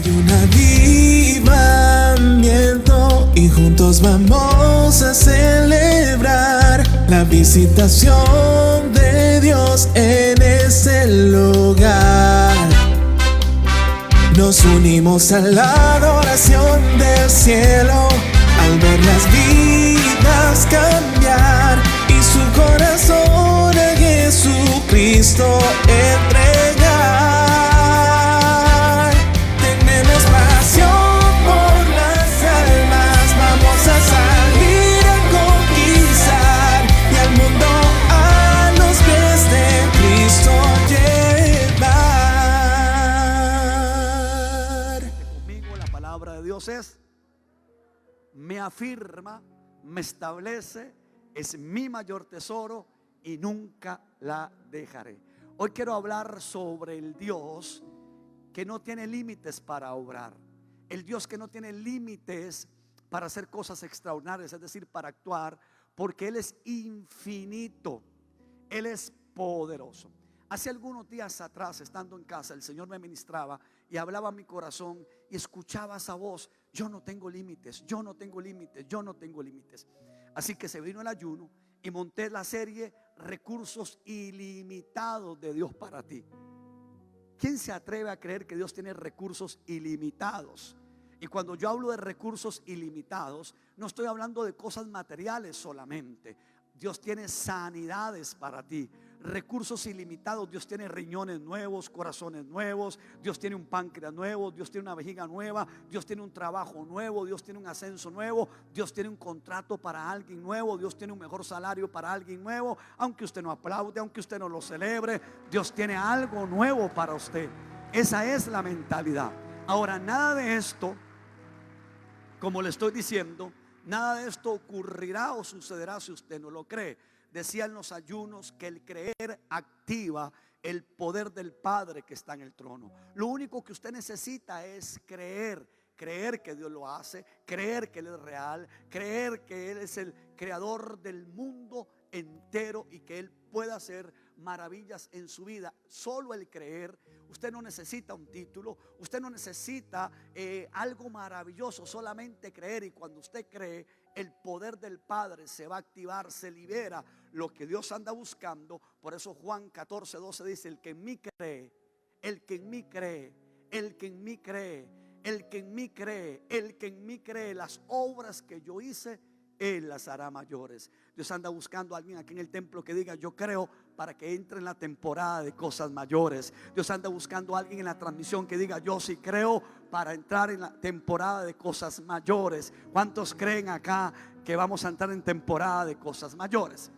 Hay un avivamiento y juntos vamos a celebrar la visitación de Dios en ese lugar. Nos unimos a la adoración del cielo al ver las vidas cambiar y su corazón a Jesucristo entregar. Tenemos pasión por las almas, vamos a salir a conquistar y al mundo a los pies de Cristo llevar. Conmigo la palabra de Dios es: me afirma, me establece, es mi mayor tesoro y nunca la dejaré. Hoy quiero hablar sobre el Dios que no tiene límites para obrar, el Dios que no tiene límites para hacer cosas extraordinarias, es decir, para actuar, porque Él es infinito, Él es poderoso. Hace algunos días atrás, estando en casa, el Señor me ministraba y hablaba a mi corazón y escuchaba esa voz: yo no tengo límites, yo no tengo límites, yo no tengo límites. Así que se vino el ayuno y monté la serie Recursos Ilimitados de Dios para ti. ¿Quién se atreve a creer que Dios tiene recursos ilimitados? Y cuando yo hablo de recursos ilimitados, no estoy hablando de cosas materiales solamente. Dios tiene sanidades para ti, recursos ilimitados. Dios tiene riñones nuevos, corazones nuevos, Dios tiene un páncreas nuevo, Dios tiene una vejiga nueva, Dios tiene un trabajo nuevo, Dios tiene un ascenso nuevo, Dios tiene un contrato para alguien nuevo, Dios tiene un mejor salario para alguien nuevo. Aunque usted no aplaude, aunque usted no lo celebre, Dios tiene algo nuevo para usted. Esa es la mentalidad. Ahora, nada de esto, como le estoy diciendo, nada de esto ocurrirá o sucederá si usted no lo cree. Decía en los ayunos que el creer activa el poder del Padre que está en el trono. Lo único que usted necesita es creer. Creer que Dios lo hace, creer que Él es real, creer que Él es el creador del mundo entero y que Él puede hacer maravillas en su vida. Solo el creer. Usted no necesita un título, usted no necesita algo maravilloso, solamente creer. Y cuando usted cree, el poder del Padre se va a activar, se libera lo que Dios anda buscando. Por eso Juan 14:12 dice: el que en mí cree, el que en mí cree, el que en mí cree, el que en mí cree, el que en mí cree, las obras que yo hice, Él las hará mayores. Dios anda buscando a alguien aquí en el templo que diga: yo creo, para que entre en la temporada de cosas mayores. Dios anda buscando a alguien en la transmisión que diga: yo sí creo, para entrar en la temporada de cosas mayores. ¿Cuántos creen acá que vamos a entrar en temporada de cosas mayores?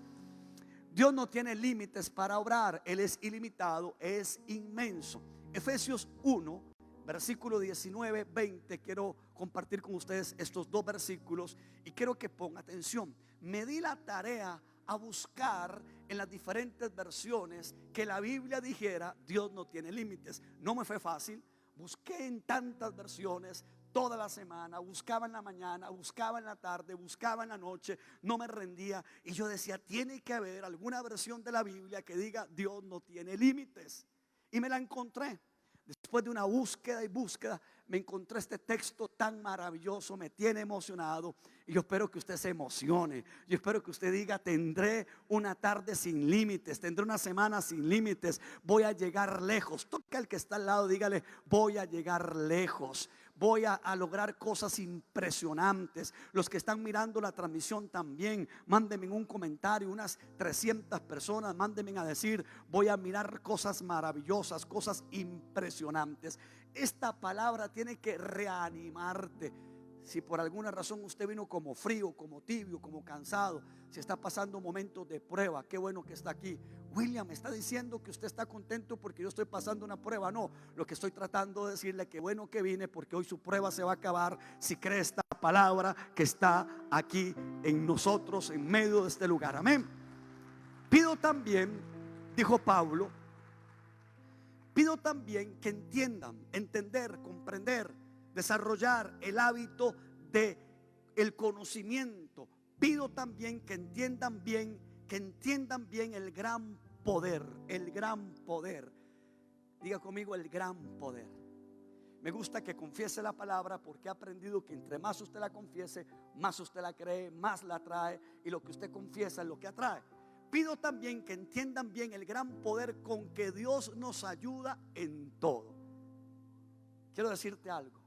Dios no tiene límites para obrar. Él es ilimitado, es inmenso. Efesios 1, versículo 19-20. Quiero compartir con ustedes estos dos versículos y quiero que pongan atención. Me di la tarea a buscar en las diferentes versiones que la Biblia dijera: Dios no tiene límites. No me fue fácil. Busqué en tantas versiones toda la semana, buscaba en la mañana, buscaba en la tarde, buscaba en la noche, no me rendía. Y yo decía: tiene que haber alguna versión de la Biblia que diga: Dios no tiene límites. Y me la encontré. Después de una búsqueda y búsqueda, me encontré este texto tan maravilloso, me tiene emocionado. Y yo espero que usted se emocione. Yo espero que usted diga: tendré una tarde sin límites, tendré una semana sin límites, voy a llegar lejos. Toca al que está al lado, dígale: voy a llegar lejos, voy a lograr cosas impresionantes. Los que están mirando la transmisión también, mándenme un comentario, unas 300 personas, mándenme a decir: voy a mirar cosas maravillosas, cosas impresionantes. Esta palabra tiene que reanimarte. Si por alguna razón usted vino como frío, como tibio, como cansado, si está pasando momentos de prueba, qué bueno que está aquí. William, está diciendo que usted está contento porque yo estoy pasando una prueba. No, lo que estoy tratando de decirle: que bueno que vine, porque hoy su prueba se va a acabar si cree esta palabra que está aquí en nosotros, en medio de este lugar. Amén. Pido también, dijo Pablo, pido también que entiendan, entender, comprender, desarrollar el hábito de el conocimiento. Pido también que entiendan bien el gran poder, el gran poder. Diga conmigo: el gran poder. Me gusta que confiese la palabra, porque he aprendido que entre más usted la confiese, más usted la cree, más la atrae, y lo que usted confiesa es lo que atrae. Pido también que entiendan bien el gran poder con que Dios nos ayuda en todo. Quiero decirte algo.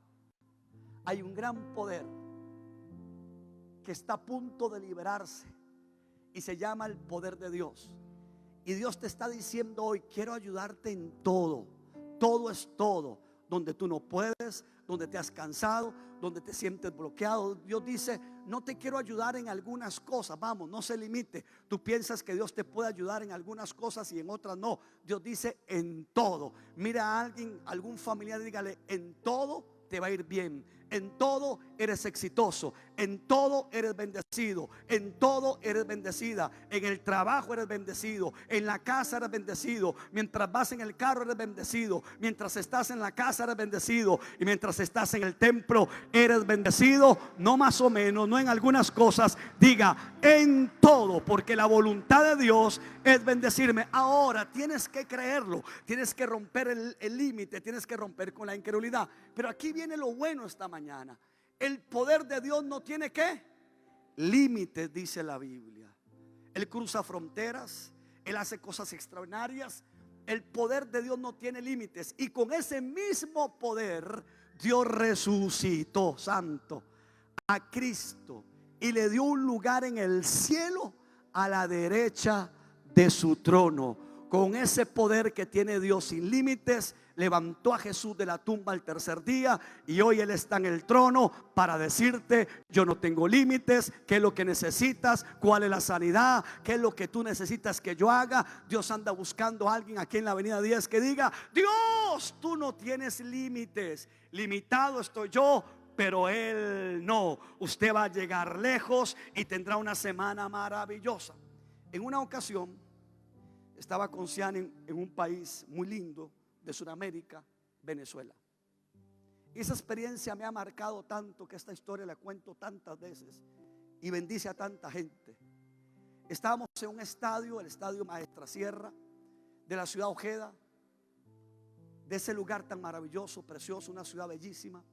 Hay un gran poder que está a punto de liberarse y se llama el poder de Dios. Y Dios te está diciendo hoy: quiero ayudarte en todo. Todo es todo. Donde tú no puedes, donde te has cansado, donde te sientes bloqueado, Dios dice: no te quiero ayudar en algunas cosas. Vamos, no se limite. Tú piensas que Dios te puede ayudar en algunas cosas y en otras no. Dios dice: en todo. Mira a alguien, algún familiar, dígale: en todo te va a ir bien. En todo eres exitoso, en todo eres bendecido, en todo eres bendecida. En el trabajo eres bendecido, en la casa eres bendecido, mientras vas en el carro eres bendecido, mientras estás en la casa eres bendecido, y mientras estás en el templo eres bendecido. No más o menos, no en algunas cosas, diga en todo, porque la voluntad de Dios es bendecirme. Ahora tienes que creerlo, tienes que romper el límite, tienes que romper con la incredulidad. Pero aquí viene lo bueno esta mañana. El poder de Dios no tiene ¿qué? Límites, dice la Biblia. Él cruza fronteras, Él hace cosas extraordinarias. El poder de Dios no tiene límites. Y con ese mismo poder Dios resucitó, santo, a Cristo, y le dio un lugar en el cielo a la derecha de su trono. Con ese poder que tiene Dios sin límites, levantó a Jesús de la tumba al tercer día, y hoy Él está en el trono para decirte: yo no tengo límites. ¿Qué es lo que necesitas? ¿Cuál es la sanidad? ¿Qué es lo que tú necesitas que yo haga? Dios anda buscando a alguien aquí en la avenida 10 que diga: Dios, tú no tienes límites. Limitado estoy yo, pero Él no. Usted va a llegar lejos y tendrá una semana maravillosa. En una ocasión estaba con Cian en un país muy lindo de Sudamérica, Venezuela. Y esa experiencia me ha marcado tanto que esta historia la cuento tantas veces y bendice a tanta gente. Estábamos en un estadio, el estadio Maestra Sierra de la ciudad Ojeda, de ese lugar tan maravilloso, precioso, una ciudad bellísima.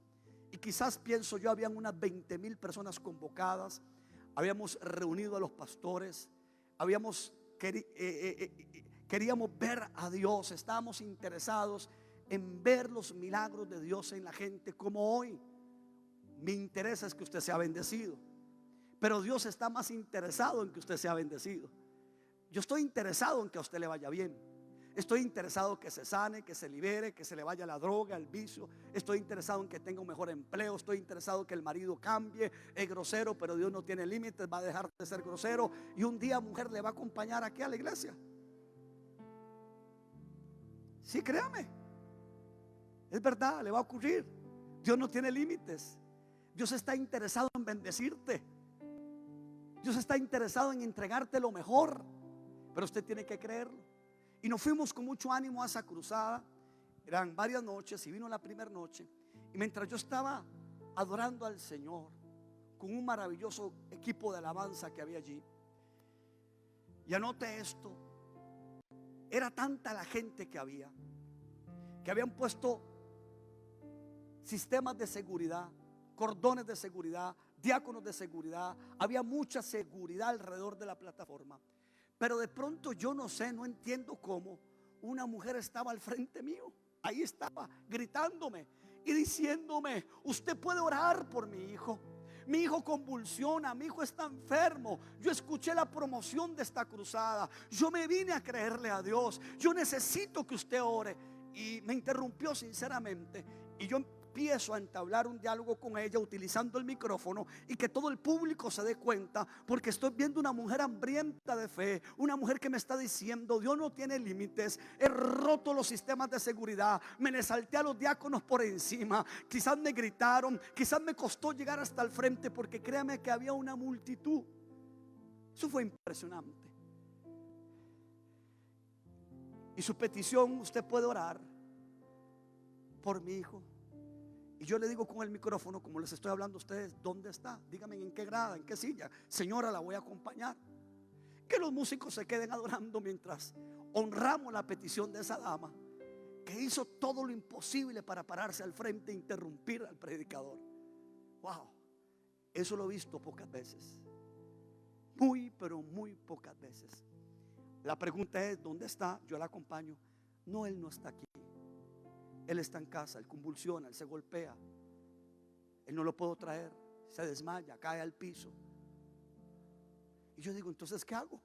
Y quizás, pienso yo, habían unas 20,000 personas convocadas. Habíamos reunido a los pastores, queríamos ver a Dios, estábamos interesados en ver los milagros de Dios en la gente, como hoy. Mi interés es que usted sea bendecido, pero Dios está más interesado en que usted sea bendecido. Yo estoy interesado en que a usted le vaya bien. Estoy interesado en que se sane, que se libere, que se le vaya la droga, el vicio. Estoy interesado en que tenga un mejor empleo. Estoy interesado en que el marido cambie. Es grosero, pero Dios no tiene límites, va a dejar de ser grosero. Y un día, mujer, le va a acompañar aquí a la iglesia. Sí, créame, es verdad, le va a ocurrir. Dios no tiene límites. Dios está interesado en bendecirte. Dios está interesado en entregarte lo mejor, pero usted tiene que creerlo. Y nos fuimos con mucho ánimo a esa cruzada. Eran varias noches y vino la primera noche. Y mientras yo estaba adorando al Señor con un maravilloso equipo de alabanza que había allí, y anote esto, era tanta la gente que habían puesto sistemas de seguridad, cordones de seguridad, diáconos de seguridad. Había mucha seguridad alrededor de la plataforma. Pero de pronto, yo no sé, no entiendo cómo, una mujer estaba al frente mío. Ahí estaba gritándome y diciéndome: usted puede orar por mi hijo. Mi hijo convulsiona, mi hijo está enfermo. Yo escuché la promoción de esta cruzada. Yo me vine a creerle a Dios. Yo necesito que usted ore. Y me interrumpió sinceramente. Y yo empiezo a entablar un diálogo con ella utilizando el micrófono, y que todo el público se dé cuenta, porque estoy viendo una mujer hambrienta de fe, una mujer que me está diciendo: Dios no tiene límites. He roto los sistemas de seguridad, me le salté a los diáconos por encima, quizás me gritaron, quizás me costó llegar hasta el frente, porque créame que había una multitud. Eso fue impresionante. Y su petición: usted puede orar por mi hijo. Y yo le digo con el micrófono, como les estoy hablando a ustedes: ¿dónde está? Dígame en qué grada, en qué silla. Señora, la voy a acompañar. Que los músicos se queden adorando mientras honramos la petición de esa dama, que que hizo todo lo imposible para pararse al frente e interrumpir al predicador. Wow, eso lo he visto pocas veces. Muy, pero muy pocas veces. La pregunta es, ¿dónde está? Yo la acompaño. No, él no está aquí. Él está en casa, él convulsiona, él se golpea. Él no lo puedo traer, se desmaya, cae al piso. Y yo digo, entonces, ¿qué hago?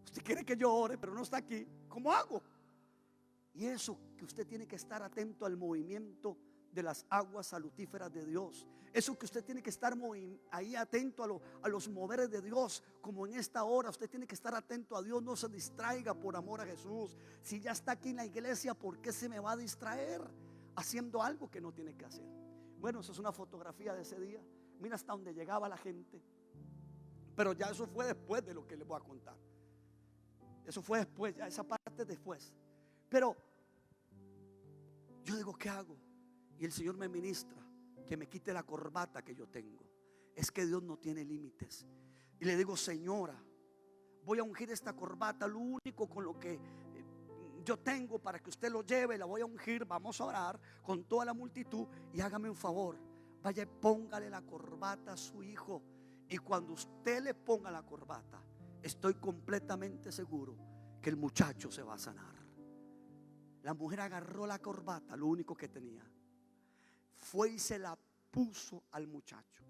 Usted quiere que yo ore, pero no está aquí. ¿Cómo hago? Y eso que usted tiene que estar atento al movimiento de las aguas salutíferas de Dios. Eso que usted tiene que estar ahí atento a los moveres de Dios. Como en esta hora usted tiene que estar atento a Dios. No se distraiga por amor a Jesús. Si ya está aquí en la iglesia, ¿por qué se me va a distraer haciendo algo que no tiene que hacer? Bueno, esa es una fotografía de ese día. Mira hasta donde llegaba la gente. Pero ya eso fue después de lo que les voy a contar. Eso fue después, ya esa parte después. Pero yo digo, ¿qué hago? Y el Señor me ministra que me quite la corbata que yo tengo. Es que Dios no tiene límites. Y le digo, Señora, voy a ungir esta corbata, lo único con lo que yo tengo para que usted lo lleve, la voy a ungir. Vamos a orar con toda la multitud. Y hágame un favor, vaya y póngale la corbata a su hijo. Y cuando usted le ponga la corbata, estoy completamente seguro que el muchacho se va a sanar. La mujer agarró la corbata, lo único que tenía, fue y se la puso al muchacho.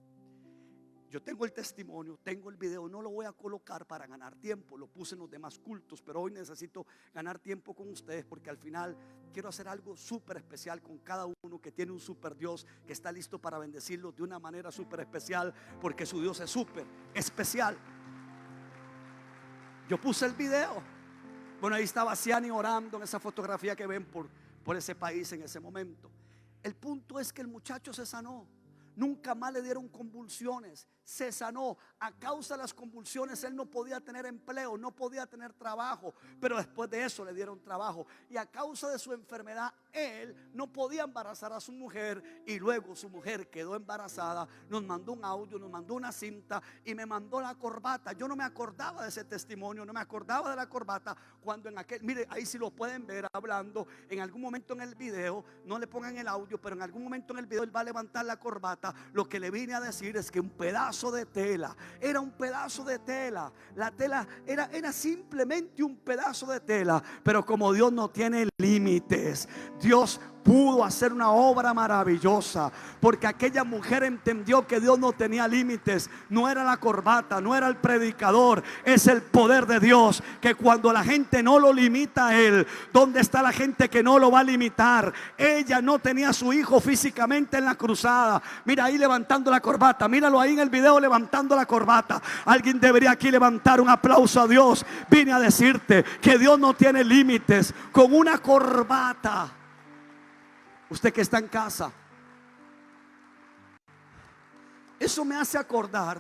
Yo tengo el testimonio, tengo el video, no lo voy a colocar para ganar tiempo, lo puse en los demás cultos, pero hoy necesito ganar tiempo con ustedes porque al final quiero hacer algo súper especial con cada uno que tiene un súper Dios que está listo para bendecirlo de una manera súper especial, porque su Dios es súper especial. Yo puse el video. Bueno, ahí estaba Ciani orando en esa fotografía que ven por ese país en ese momento. El punto es que el muchacho se sanó. Nunca más le dieron convulsiones. Se sanó. A causa de las convulsiones él no podía tener empleo, no podía tener trabajo. Pero después de eso le dieron trabajo. Y a causa de su enfermedad él no podía embarazar a su mujer. Y luego su mujer quedó embarazada. Nos mandó un audio, nos mandó una cinta y me mandó la corbata. Yo no me acordaba de ese testimonio, no me acordaba de la corbata. Cuando en aquel, mire, ahí sí lo pueden ver hablando. En algún momento en el video, no le pongan el audio, pero en algún momento en el video él va a levantar la corbata. Lo que le vine a decir es que un pedazo de tela, era un pedazo de tela. La tela era simplemente un pedazo de tela. Pero como Dios no tiene límites, Dios pudo hacer una obra maravillosa, porque aquella mujer entendió que Dios no tenía límites. No era la corbata, no era el predicador, es el poder de Dios, que cuando la gente no lo limita a él, ¿dónde está la gente que no lo va a limitar? Ella no tenía a su hijo físicamente en la cruzada. Mira ahí levantando la corbata, míralo ahí en el video levantando la corbata. Alguien debería aquí levantar un aplauso a Dios. Vine a decirte que Dios no tiene límites. Con una corbata. Usted que está en casa, eso me hace acordar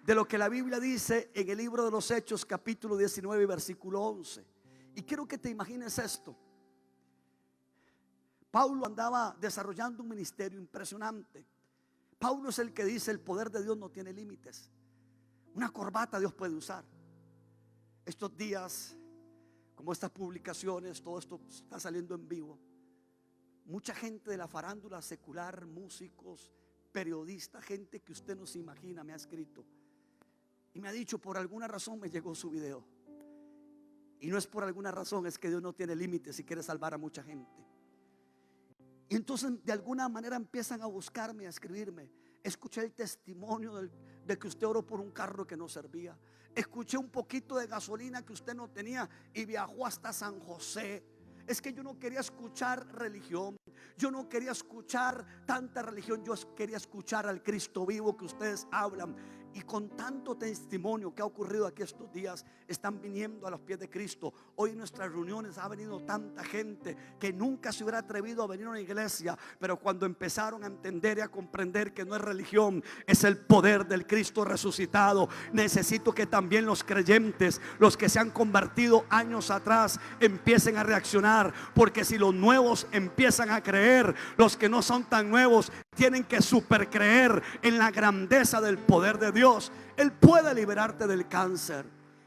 de lo que la Biblia dice en el libro de los Hechos, capítulo 19, versículo 11. Y quiero que te imagines esto. Pablo andaba desarrollando un ministerio impresionante. Pablo es el que dice: el poder de Dios no tiene límites. Una corbata Dios puede usar. Estos días, como estas publicaciones, todo esto está saliendo en vivo. Mucha gente de la farándula secular, músicos, periodistas, gente que usted no se imagina, me ha escrito y me ha dicho: por alguna razón me llegó su video. Y no es por alguna razón, es que Dios no tiene límites y quiere salvar a mucha gente. Y entonces de alguna manera empiezan a buscarme, a escribirme. Escuché el testimonio de que usted oró por un carro que no servía. Escuché un poquito de gasolina que usted no tenía y viajó hasta San José. Es que yo no quería escuchar religión, yo no quería escuchar tanta religión, yo quería escuchar al Cristo vivo que ustedes hablan. Y con tanto testimonio que ha ocurrido aquí estos días, están viniendo a los pies de Cristo. Hoy en nuestras reuniones ha venido tanta gente que nunca se hubiera atrevido a venir a una iglesia, pero cuando empezaron a entender y a comprender que no es religión, es el poder del Cristo resucitado. Necesito que también los creyentes, los que se han convertido años atrás, empiecen a reaccionar, porque si los nuevos empiezan a creer, los que no son tan nuevos tienen que super creer en la grandeza del poder de Dios. Él puede liberarte del cáncer.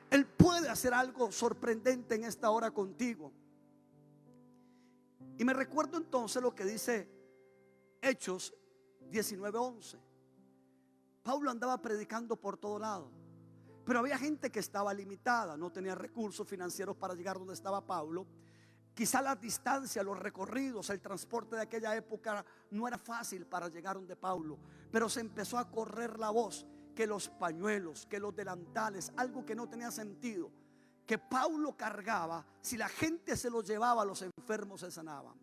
Él puede hacer algo sorprendente en esta hora contigo. Y me recuerdo entonces lo que dice Hechos 19:11. Pablo andaba predicando por todo lado, pero había gente que estaba limitada, no tenía recursos financieros para llegar donde estaba Pablo. Quizá la distancia, los recorridos, el transporte de aquella época no era fácil para llegar donde Pablo. Pero se empezó a correr la voz que los pañuelos, que los delantales, algo que no tenía sentido, que Pablo cargaba, si la gente se los llevaba, los enfermos se sanaban.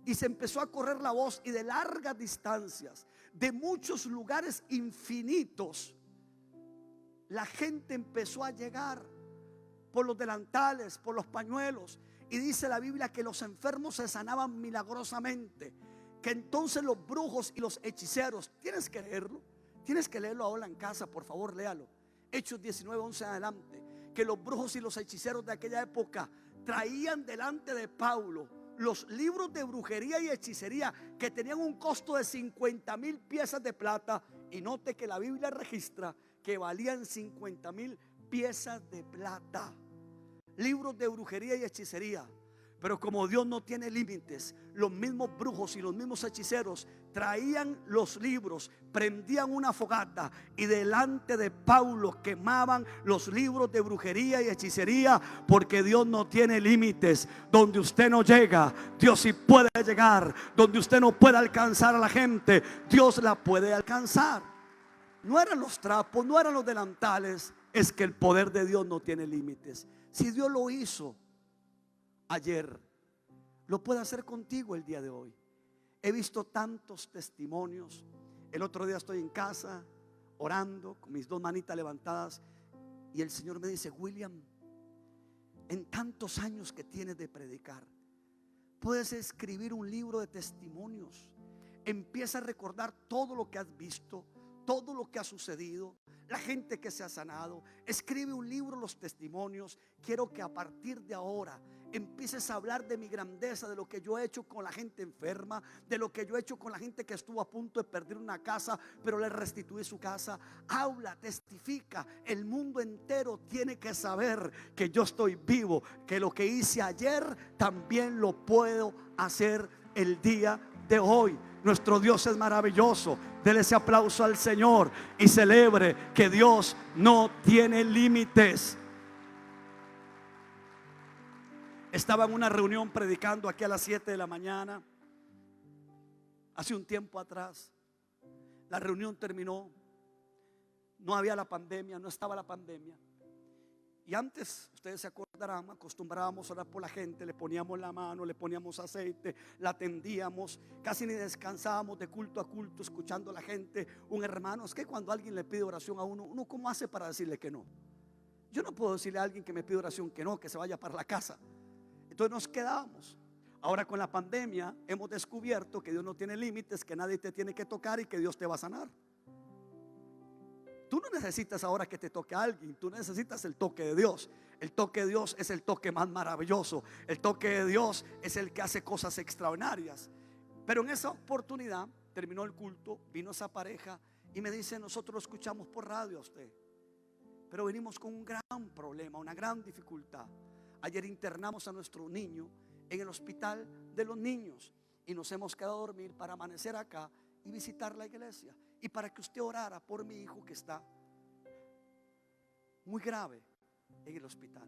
Y se empezó a correr la voz, y de largas distancias, de muchos lugares infinitos, la gente empezó a llegar por los delantales, por los pañuelos. Y dice la Biblia que los enfermos se sanaban milagrosamente, que entonces los brujos y los hechiceros, tienes que leerlo ahora en casa, por favor, léalo. Hechos 19:11 adelante. Que los brujos y los hechiceros de aquella época traían delante de Pablo los libros de brujería y hechicería, que tenían un costo de 50,000 piezas de plata. Y note que la Biblia registra que valían 50,000 piezas de plata. Libros de brujería y hechicería. Pero como Dios no tiene límites, los mismos brujos y los mismos hechiceros traían los libros, prendían una fogata y delante de Pablo quemaban los libros de brujería y hechicería, porque Dios no tiene límites. Donde usted no llega, Dios sí puede llegar. Donde usted no puede alcanzar a la gente, Dios la puede alcanzar. No eran los trapos, no eran los delantales, es que el poder de Dios no tiene límites. Si Dios lo hizo ayer, lo puede hacer contigo el día de hoy. He visto tantos testimonios. El otro día estoy en casa orando con mis 2 manitas levantadas, y el Señor me dice: William, en tantos años que tienes de predicar, puedes escribir un libro de testimonios. Empieza a recordar todo lo que has visto, todo lo que ha sucedido, la gente que se ha sanado. Escribe un libro, los testimonios. Quiero que a partir de ahora empieces a hablar de mi grandeza, de lo que yo he hecho con la gente enferma, de lo que yo he hecho con la gente que estuvo a punto de perder una casa, pero le restituí su casa. Habla, testifica. El mundo entero tiene que saber que yo estoy vivo, que lo que hice ayer también lo puedo hacer el día de hoy. Nuestro Dios es maravilloso. Dele ese aplauso al Señor y celebre que Dios no tiene límites. Estaba en una reunión predicando aquí a las 7 de la mañana, hace un tiempo atrás. La reunión terminó. No había la pandemia, no estaba la pandemia. Y antes, ustedes se acordarán, acostumbrábamos a orar por la gente, le poníamos la mano, le poníamos aceite, la atendíamos, casi ni descansábamos de culto a culto escuchando a la gente. Un hermano, es que cuando alguien le pide oración a uno ¿cómo hace para decirle que no? Yo no puedo decirle a alguien que me pide oración que no, que se vaya para la casa. Entonces nos quedábamos. Ahora con la pandemia hemos descubierto que Dios no tiene límites, que nadie te tiene que tocar y que Dios te va a sanar. Tú no necesitas ahora que te toque a alguien, tú necesitas el toque de Dios. El toque de Dios es el toque más maravilloso. El toque de Dios es el que hace cosas extraordinarias. Pero en esa oportunidad terminó el culto, vino esa pareja y me dice: nosotros lo escuchamos por radio a usted, pero venimos con un gran problema, una gran dificultad. Ayer internamos a nuestro niño en el hospital de los niños y nos hemos quedado a dormir para amanecer acá y visitar la iglesia, y para que usted orara por mi hijo que está muy grave en el hospital.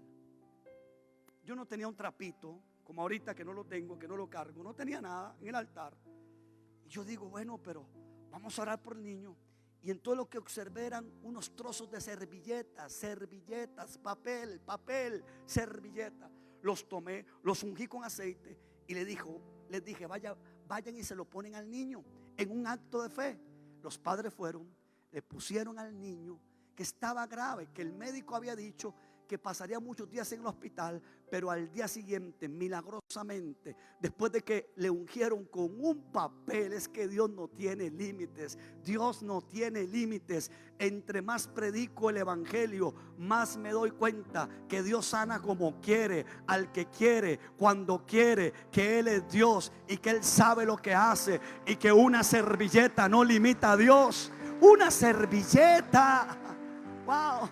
Yo no tenía un trapito como ahorita, que no lo tengo, que no lo cargo. No tenía nada en el altar. Y yo digo: bueno, pero vamos a orar por el niño. Y en todo lo que observé eran unos trozos de servilletas, papel, servilleta. Los tomé, los ungí con aceite y les dije: vayan y se lo ponen al niño en un acto de fe. Los padres fueron, le pusieron al niño, que estaba grave, que el médico había dicho que pasaría muchos días en el hospital, pero al día siguiente, milagrosamente, después de que le ungieron con un papel. Es que Dios no tiene límites. Dios no tiene límites. Entre más predico el evangelio, más me doy cuenta que Dios sana como quiere, al que quiere, cuando quiere, que Él es Dios y que Él sabe lo que hace, y que una servilleta no limita a Dios. Una servilleta. Wow.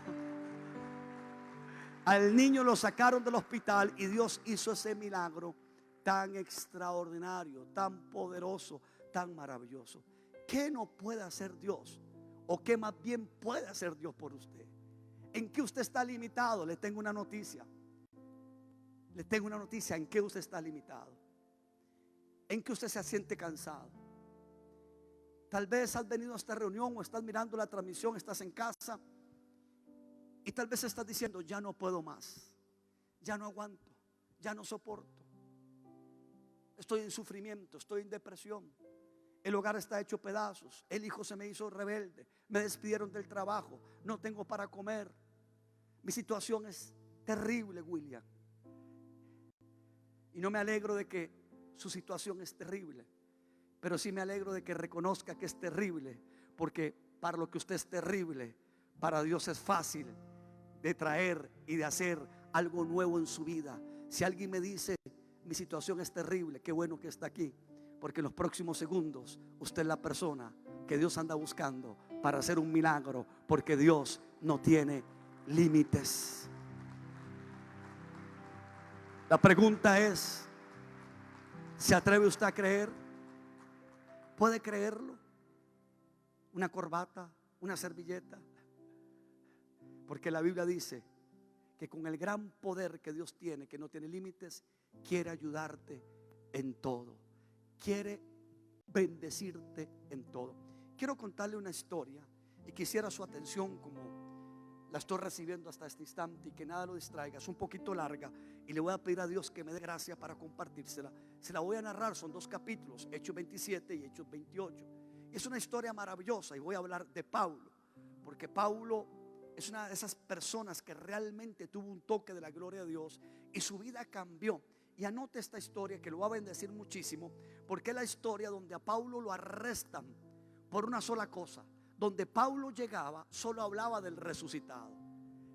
Al niño lo sacaron del hospital y Dios hizo ese milagro tan extraordinario, tan poderoso, tan maravilloso. ¿Qué no puede hacer Dios? ¿O qué más bien puede hacer Dios por usted? ¿En qué usted está limitado? Le tengo una noticia. Le tengo una noticia. ¿En qué usted está limitado? ¿En qué usted se siente cansado? Tal vez has venido a esta reunión o estás mirando la transmisión, estás en casa y tal vez estás diciendo: ya no puedo más, ya no aguanto, ya no soporto, estoy en sufrimiento, estoy en depresión, el hogar está hecho pedazos, el hijo se me hizo rebelde, me despidieron del trabajo, no tengo para comer, mi situación es terrible, William. Y no me alegro de que su situación es terrible, pero sí me alegro de que reconozca que es terrible, porque para lo que usted es terrible, para Dios es fácil de traer y de hacer algo nuevo en su vida. Si alguien me dice: mi situación es terrible, qué bueno que está aquí, porque en los próximos segundos usted es la persona que Dios anda buscando para hacer un milagro, porque Dios no tiene límites. La pregunta es: ¿se atreve usted a creer? ¿Puede creerlo? Una corbata, una servilleta. Porque la Biblia dice que con el gran poder que Dios tiene, que no tiene límites, quiere ayudarte en todo, quiere bendecirte en todo. Quiero contarle una historia y quisiera su atención, como la estoy recibiendo hasta este instante, y que nada lo distraiga. Es un poquito larga y le voy a pedir a Dios que me dé gracia para compartírsela. Se la voy a narrar, son 2 capítulos, Hechos 27 y Hechos 28. Es una historia maravillosa y voy a hablar de Pablo, porque Pablo es una de esas personas que realmente tuvo un toque de la gloria de Dios y su vida cambió. Y anote esta historia, que lo va a bendecir muchísimo, porque es la historia donde a Pablo lo arrestan por una sola cosa. Donde Pablo llegaba, solo hablaba del resucitado.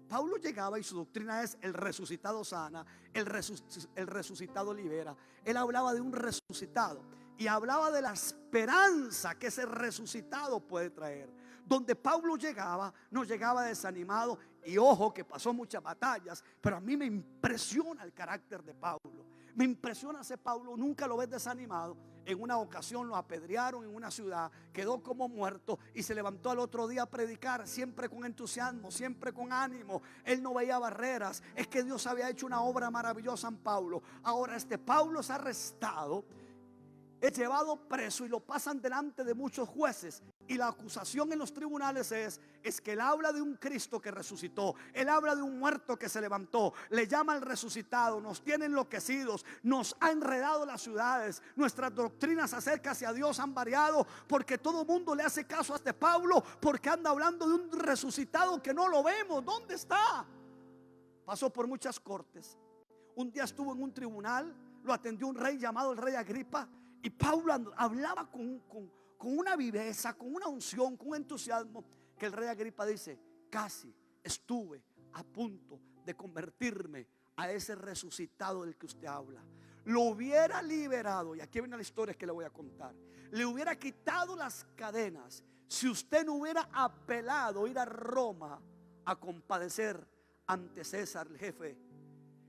Pablo llegaba y su doctrina es: el resucitado sana, el resucitado libera. Él hablaba de un resucitado y hablaba de la esperanza que ese resucitado puede traer. Donde Pablo llegaba, no llegaba desanimado. Y ojo que pasó muchas batallas, pero a mí me impresiona el carácter de Pablo. Me impresiona ese Pablo, nunca lo ves desanimado. En una ocasión lo apedrearon en una ciudad, quedó como muerto y se levantó al otro día a predicar, siempre con entusiasmo, siempre con ánimo. Él no veía barreras. Es que Dios había hecho una obra maravillosa en Pablo. Ahora este Pablo es arrestado, es llevado preso y lo pasan delante de muchos jueces. Y la acusación en los tribunales es que él habla de un Cristo que resucitó, él habla de un muerto que se levantó, le llama al resucitado, nos tiene enloquecidos, nos ha enredado las ciudades, nuestras doctrinas acerca hacia Dios han variado, porque todo el mundo le hace caso a este Pablo, porque anda hablando de un resucitado que no lo vemos. ¿Dónde está? Pasó por muchas cortes. Un día estuvo en un tribunal, lo atendió un rey llamado el rey Agripa, y Pablo hablaba con una viveza, con una unción, con un entusiasmo, que el rey Agripa dice: casi estuve a punto de convertirme a ese resucitado del que usted habla. Lo hubiera liberado, y aquí viene la historia que le voy a contar. Le hubiera quitado las cadenas si usted no hubiera apelado ir a Roma a compadecer ante César, el jefe.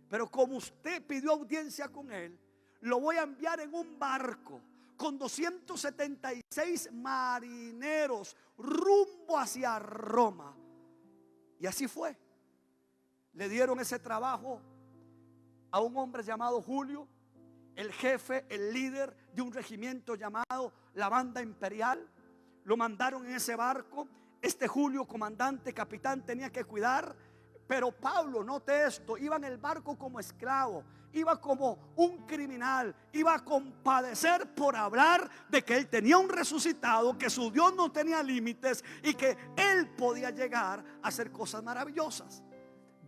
Pero como usted pidió audiencia con él, lo voy a enviar en un barco con 276 marineros rumbo hacia Roma. Y así fue. Le dieron ese trabajo a un hombre llamado Julio, el jefe, el líder de un regimiento llamado la Banda Imperial. Lo mandaron en ese barco. Este Julio, comandante, capitán, tenía que cuidar. Pero Pablo, note esto, iba en el barco como esclavo, iba como un criminal, iba a compadecer por hablar de que él tenía un resucitado, que su Dios no tenía límites y que él podía llegar a hacer cosas maravillosas.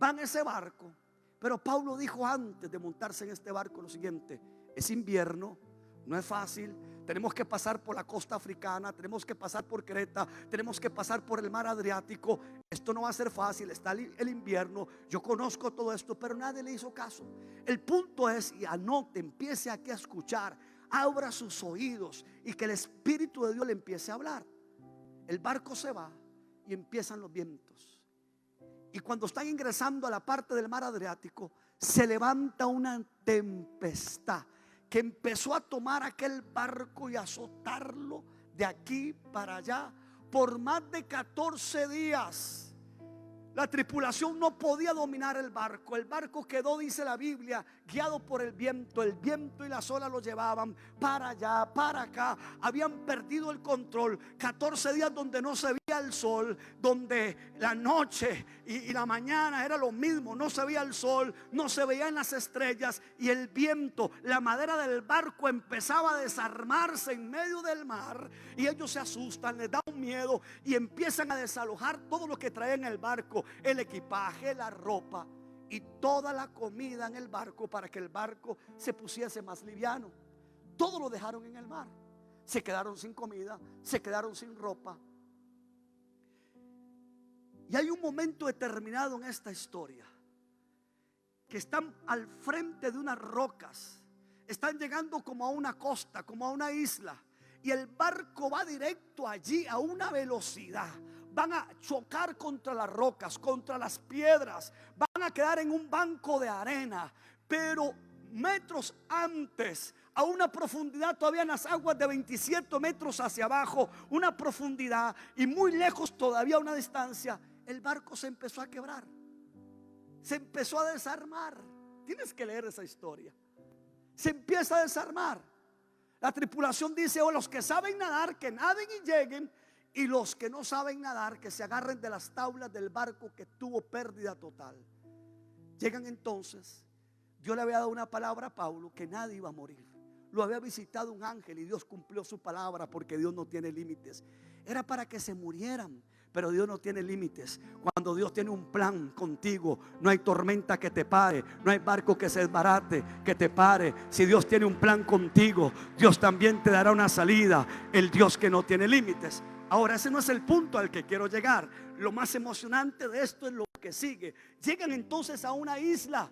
Va en ese barco, pero Pablo dijo antes de montarse en este barco lo siguiente: es invierno, no es fácil. Tenemos que pasar por la costa africana, tenemos que pasar por Creta, tenemos que pasar por el mar Adriático. Esto no va a ser fácil, está el invierno. Yo conozco todo esto, pero nadie le hizo caso. El punto es, y anote, empiece aquí a escuchar, abra sus oídos y que el Espíritu de Dios le empiece a hablar. El barco se va y empiezan los vientos. Y cuando están ingresando a la parte del mar Adriático, se levanta una tempestad que empezó a tomar aquel barco y azotarlo de aquí para allá por más de 14 días. La tripulación no podía dominar el barco. El barco quedó, dice la Biblia, guiado por el viento. El viento y las olas lo llevaban para allá, para acá. Habían perdido el control. 14 días donde no se veía el sol, donde la noche y la mañana era lo mismo. No se veía el sol, no se veían las estrellas, y el viento, la madera del barco empezaba a desarmarse en medio del mar. Y ellos se asustan, les da un miedo y empiezan a desalojar todo lo que traían en el barco. El equipaje, la ropa y toda la comida en el barco, para que el barco se pusiese más liviano. Todo lo dejaron en el mar. Se quedaron sin comida, se quedaron sin ropa. Y hay un momento determinado en esta historia que están al frente de unas rocas. Están llegando como a una costa, como a una isla, y el barco va directo allí a una velocidad. Van a chocar contra las rocas, contra las piedras, van a quedar en un banco de arena. Pero metros antes, a una profundidad todavía en las aguas de 27 metros hacia abajo, una profundidad, y muy lejos todavía una distancia, el barco se empezó a quebrar, se empezó a desarmar. Tienes que leer esa historia. Se empieza a desarmar. La tripulación dice: los que saben nadar, que naden y lleguen, y los que no saben nadar, que se agarren de las tablas del barco que tuvo pérdida total. Llegan entonces. Dios le había dado una palabra a Pablo, que nadie iba a morir. Lo había visitado un ángel y Dios cumplió su palabra, porque Dios no tiene límites. Era para que se murieran, pero Dios no tiene límites. Cuando Dios tiene un plan contigo, no hay tormenta que te pare, no hay barco que se desbarate, que te pare. Si Dios tiene un plan contigo, Dios también te dará una salida. El Dios que no tiene límites. Ahora, ese no es el punto al que quiero llegar. Lo más emocionante de esto es lo que sigue. Llegan entonces a una isla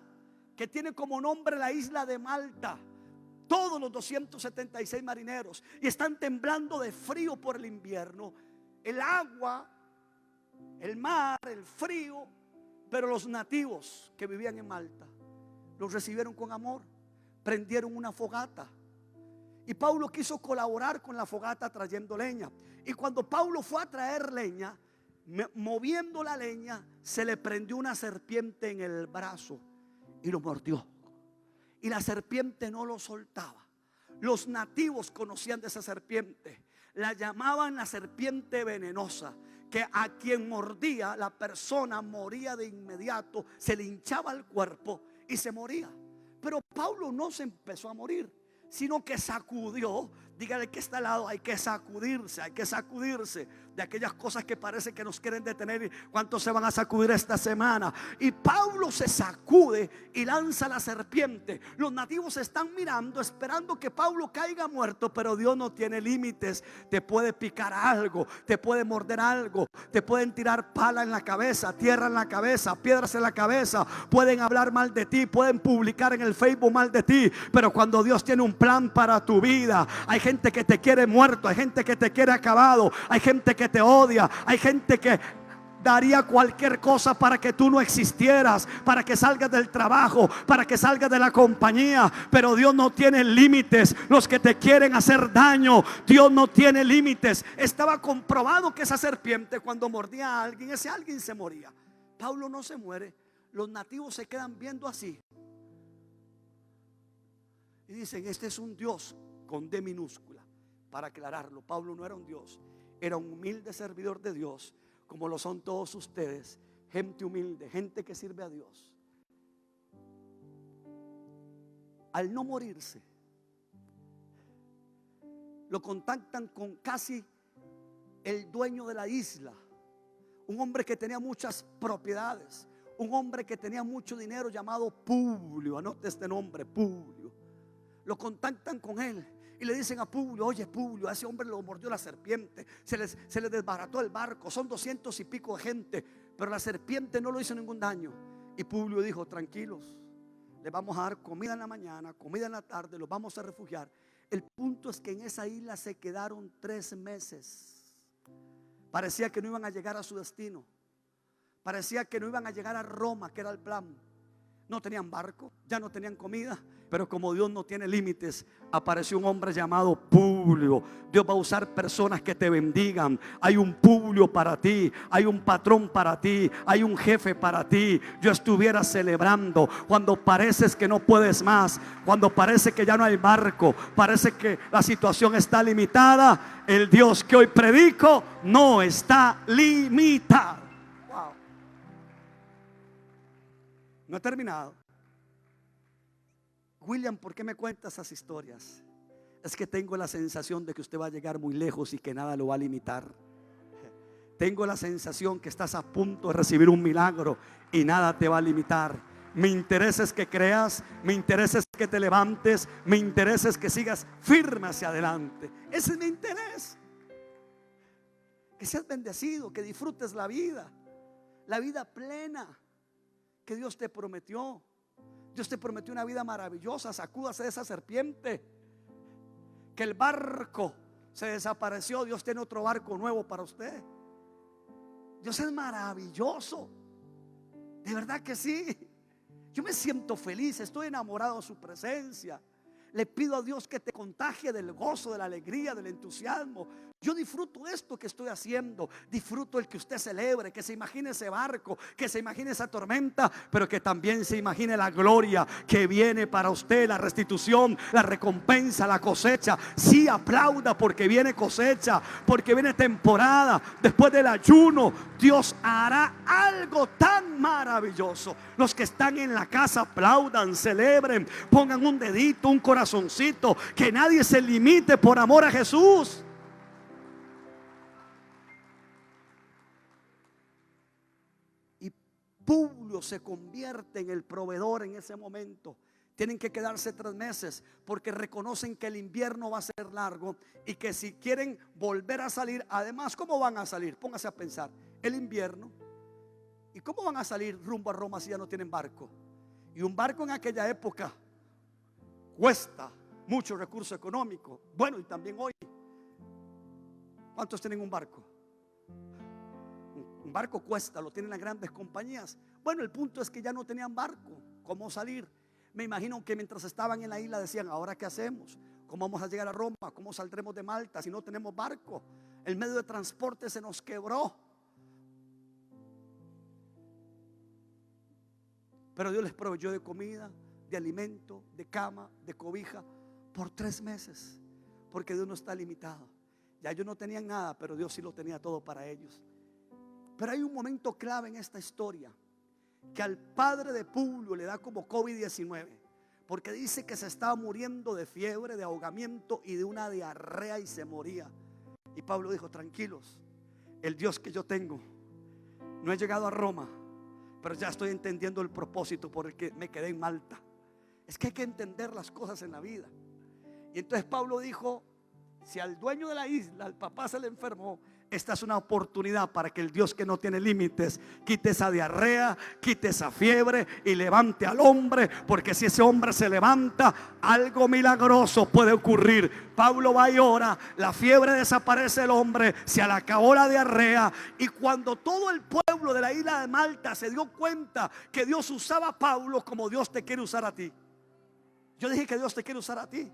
que tiene como nombre la isla de Malta. Todos los 276 marineros, y están temblando de frío por el invierno. El agua, el mar, el frío. Pero los nativos que vivían en Malta los recibieron con amor. Prendieron una fogata. Y Pablo quiso colaborar con la fogata trayendo leña. Y cuando Pablo fue a traer leña, moviendo la leña, se le prendió una serpiente en el brazo y lo mordió. Y la serpiente no lo soltaba. Los nativos conocían de esa serpiente. La llamaban la serpiente venenosa, que a quien mordía, la persona moría de inmediato. Se le hinchaba el cuerpo y se moría. Pero Pablo no se empezó a morir, sino que sacudió. Dígale que está al lado: hay que sacudirse de aquellas cosas que parece que nos quieren detener. ¿Cuántos se van a sacudir esta semana? Y Pablo se sacude y lanza la serpiente. Los nativos están mirando, esperando que Pablo caiga muerto, pero Dios no tiene límites. Te puede picar algo, te puede morder algo, te pueden tirar pala en la cabeza, tierra en la cabeza, piedras en la cabeza, pueden hablar mal de ti, pueden publicar en el Facebook mal de ti. Pero cuando Dios tiene un plan para tu vida, hay gente que te quiere muerto, hay gente que te quiere acabado, hay gente que te odia, hay gente que daría cualquier cosa para que tú no existieras, para que salgas del trabajo, para que salgas de la compañía. Pero Dios no tiene límites. Los que te quieren hacer daño, Dios no tiene límites. Estaba comprobado que esa serpiente, cuando mordía a alguien, ese alguien se moría. Pablo no se muere. Los nativos se quedan viendo así y dicen: este es un Dios con D minúscula. Para aclararlo, Pablo no era un Dios, era un humilde servidor de Dios, como lo son todos ustedes. Gente humilde, gente que sirve a Dios. Al no morirse, lo contactan con casi el dueño de la isla, un hombre que tenía muchas propiedades, un hombre que tenía mucho dinero, llamado Publio. Anote este nombre, Publio. Lo contactan con él y le dicen a Publio: oye, Publio, a ese hombre lo mordió la serpiente, se les desbarató el barco, son 200 y pico de gente, pero la serpiente no lo hizo ningún daño. Y Publio dijo: tranquilos, les vamos a dar comida en la mañana, comida en la tarde, los vamos a refugiar. El punto es que en esa isla se quedaron 3 meses. Parecía que no iban a llegar a su destino, parecía que no iban a llegar a Roma, que era el plan. no tenían barco, ya no tenían comida. Pero como Dios no tiene límites, apareció un hombre llamado Publio. Dios va a usar personas que te bendigan. Hay un Publio para ti, hay un patrón para ti, hay un jefe para ti. Yo estuviera celebrando cuando pareces que no puedes más, cuando parece que ya no hay barco, parece que la situación está limitada. El Dios que hoy predico no está limitado. Wow. No he terminado. William, ¿por qué me cuenta esas historias? Es que tengo la sensación de que usted va a llegar muy lejos y que nada lo va a limitar. Tengo la sensación que estás a punto de recibir un milagro y nada te va a limitar. Mi interés es que creas, mi interés es que te levantes, mi interés es que sigas firme hacia adelante. Ese es mi interés. Que seas bendecido, que disfrutes la vida plena que Dios te prometió. Dios te prometió una vida maravillosa. Sacúdase de esa serpiente. Que el barco se desapareció, Dios tiene otro barco nuevo para usted. Dios es maravilloso. De verdad que sí. Yo me siento feliz, estoy enamorado de su presencia. Le pido a Dios que te contagie del gozo, de la alegría, del entusiasmo. Yo disfruto esto que estoy haciendo. Disfruto el que usted celebre, que se imagine ese barco, que se imagine esa tormenta, pero que también se imagine la gloria que viene para usted, la restitución, la recompensa, la cosecha. Sí, aplauda porque viene cosecha, porque viene temporada. Después del ayuno, Dios hará algo tan maravilloso. Los que están en la casa aplaudan, celebren, pongan un dedito, un corazoncito. Que nadie se limite por amor a Jesús. Publio se convierte en el proveedor en ese momento. Tienen que quedarse 3 meses porque reconocen que el invierno va a ser largo y que si quieren volver a salir, además, ¿cómo van a salir? Póngase a pensar, el invierno. ¿Y cómo van a salir rumbo a Roma si ya no tienen barco? Y un barco en aquella época cuesta mucho recurso económico. Bueno, y también hoy. ¿Cuántos tienen un barco? Un barco cuesta, lo tienen las grandes compañías. Bueno, el punto es que ya no tenían barco. ¿Cómo salir? Me imagino que mientras estaban en la isla decían: ¿ahora qué hacemos? ¿Cómo vamos a llegar a Roma? ¿Cómo saldremos de Malta si no tenemos barco? El medio de transporte se nos quebró. Pero Dios les proveyó de comida, de alimento, de cama, de cobija por 3 meses. Porque Dios no está limitado. Ya ellos no tenían nada, pero Dios sí lo tenía todo para ellos. Pero hay un momento clave en esta historia, que al padre de Publio le da como COVID-19, porque dice que se estaba muriendo de fiebre, de ahogamiento y de una diarrea y se moría. Y Pablo dijo: tranquilos, el Dios que yo tengo, no he llegado a Roma, pero ya estoy entendiendo el propósito por el que me quedé en Malta. Es que hay que entender las cosas en la vida. Y entonces Pablo dijo: si al dueño de la isla, al papá, se le enfermó, esta es una oportunidad para que el Dios que no tiene límites quite esa diarrea, quite esa fiebre y levante al hombre. Porque si ese hombre se levanta, algo milagroso puede ocurrir. Pablo va y ora, la fiebre desaparece del hombre, se le acabó la diarrea. Y cuando todo el pueblo de la isla de Malta se dio cuenta que Dios usaba a Pablo como Dios te quiere usar a ti. Yo dije que Dios te quiere usar a ti.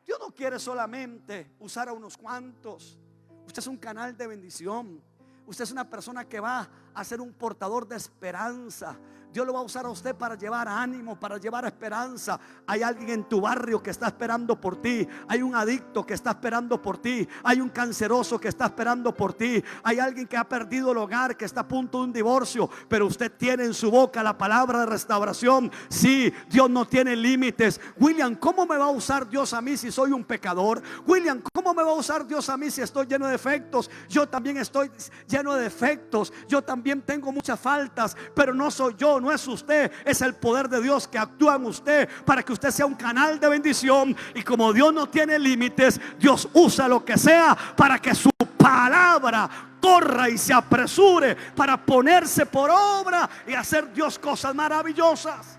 Dios no quiere solamente usar a unos cuantos. Usted es un canal de bendición. Usted es una persona que va a ser un portador de esperanza. Dios lo va a usar a usted para llevar ánimo, para llevar esperanza. Hay alguien en tu barrio que está esperando por ti. Hay un adicto que está esperando por ti. Hay un canceroso que está esperando por ti. Hay alguien que ha perdido el hogar, que está a punto de un divorcio, pero usted tiene en su boca la palabra de restauración. Sí, Dios no tiene límites. William, ¿cómo me va a usar Dios a mí si soy un pecador? William, ¿cómo me va a usar Dios a mí si estoy lleno de defectos? Yo también estoy lleno de defectos. Yo también tengo muchas faltas, pero no soy yo, no es usted, es el poder de Dios que actúa en usted para que usted sea un canal de bendición. Y como Dios no tiene límites, Dios usa lo que sea para que su palabra corra y se apresure para ponerse por obra y hacer Dios cosas maravillosas.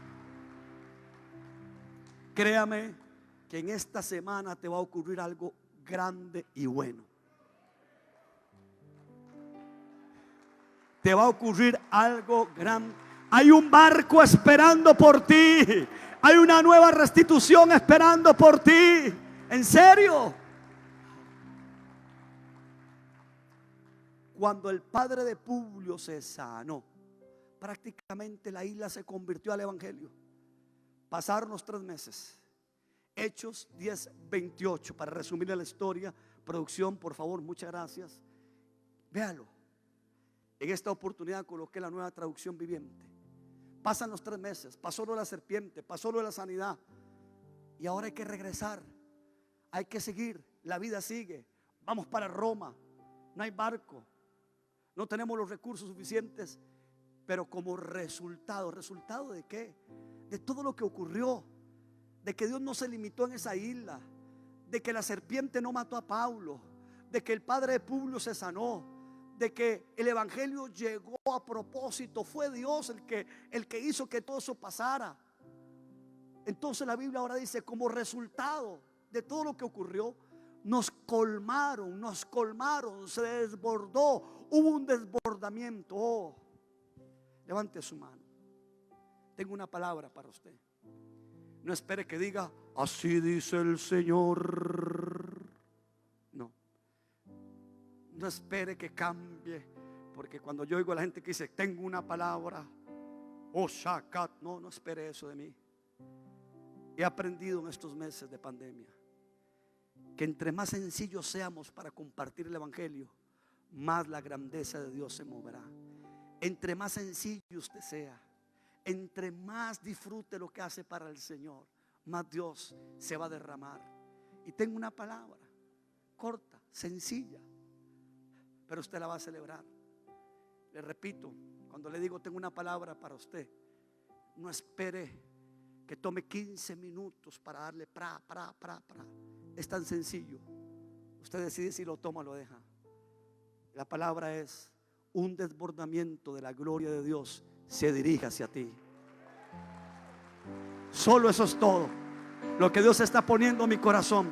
Créame que en esta semana te va a ocurrir algo grande y bueno. Te va a ocurrir algo grande. Hay un barco esperando por ti. Hay una nueva restitución esperando por ti. ¿En serio? Cuando el padre de Publio se sanó, prácticamente la isla se convirtió al evangelio. Pasaron los 3 meses. Hechos 10:28, para resumir la historia. Producción, por favor, muchas gracias. Véalo. En esta oportunidad coloqué la Nueva Traducción Viviente. Pasan los 3 meses, pasó lo de la serpiente, pasó lo de la sanidad, y ahora hay que regresar, hay que seguir, la vida sigue. Vamos para Roma, no hay barco, no tenemos los recursos suficientes, pero como ¿resultado de qué? De todo lo que ocurrió, de que Dios no se limitó en esa isla, de que la serpiente no mató a Pablo, de que el padre de Publio se sanó, de que el evangelio llegó a propósito. Fue Dios el que hizo que todo eso pasara. Entonces la Biblia ahora dice, como resultado de todo lo que ocurrió, nos colmaron, se desbordó, hubo un desbordamiento. Oh, levante su mano. Tengo una palabra para usted. No espere que diga, así dice el Señor. No espere que cambie, porque cuando yo oigo a la gente que dice, tengo una palabra, oh shakat, no espere eso de mí. He aprendido en estos meses de pandemia que entre más sencillos seamos para compartir el evangelio, más la grandeza de Dios se moverá. Entre más sencillo usted sea, entre más disfrute lo que hace para el Señor, más Dios se va a derramar. Y tengo una palabra corta, sencilla, pero usted la va a celebrar. Le repito, cuando le digo tengo una palabra para usted, no espere que tome 15 minutos para darle pra. Es tan sencillo. Usted decide si lo toma o lo deja. La palabra es: un desbordamiento de la gloria de Dios se dirige hacia ti. Solo eso es todo lo que Dios está poniendo en mi corazón.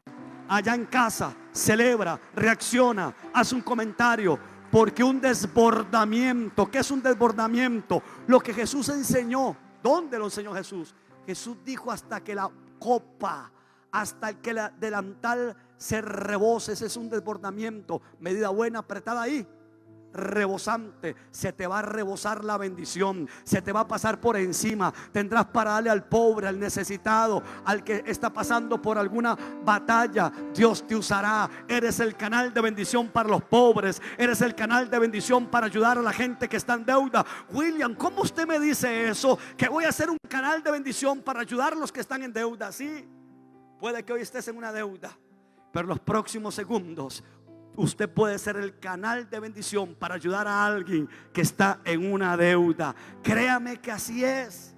Allá en casa, celebra, reacciona, haz un comentario, porque un desbordamiento, ¿qué es un desbordamiento? Lo que Jesús enseñó. ¿Dónde lo enseñó Jesús? Jesús dijo hasta que la copa, hasta el que el delantal se rebose. Ese es un desbordamiento. Medida buena, apretada ahí, rebosante. Se te va a rebosar la bendición, se te va a pasar por encima. Tendrás para darle al pobre, al necesitado, al que está pasando por alguna batalla. Dios te usará. Eres el canal de bendición para los pobres, eres el canal de bendición para ayudar a la gente que está en deuda. William, ¿cómo usted me dice eso? Que voy a ser un canal de bendición para ayudar a los que están en deuda. Sí, puede que hoy estés en una deuda, pero los próximos segundos usted puede ser el canal de bendición para ayudar a alguien que está en una deuda. Créame que así es.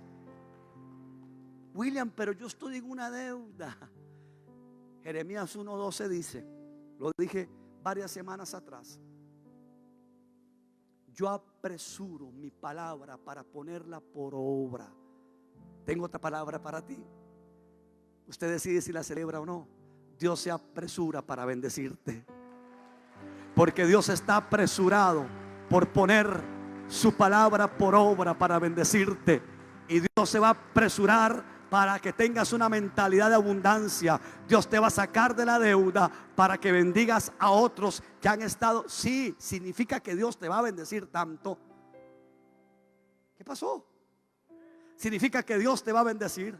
William, pero yo estoy en una deuda. Jeremías 1:12 dice, lo dije varias semanas atrás: yo apresuro mi palabra para ponerla por obra. Tengo otra palabra para ti. Usted decide si la celebra o no. Dios se apresura para bendecirte, porque Dios está apresurado por poner su palabra por obra para bendecirte. Y Dios se va a apresurar para que tengas una mentalidad de abundancia. Dios te va a sacar de la deuda para que bendigas a otros que han estado. Sí, significa que Dios te va a bendecir tanto. ¿Qué pasó? Significa que Dios te va a bendecir.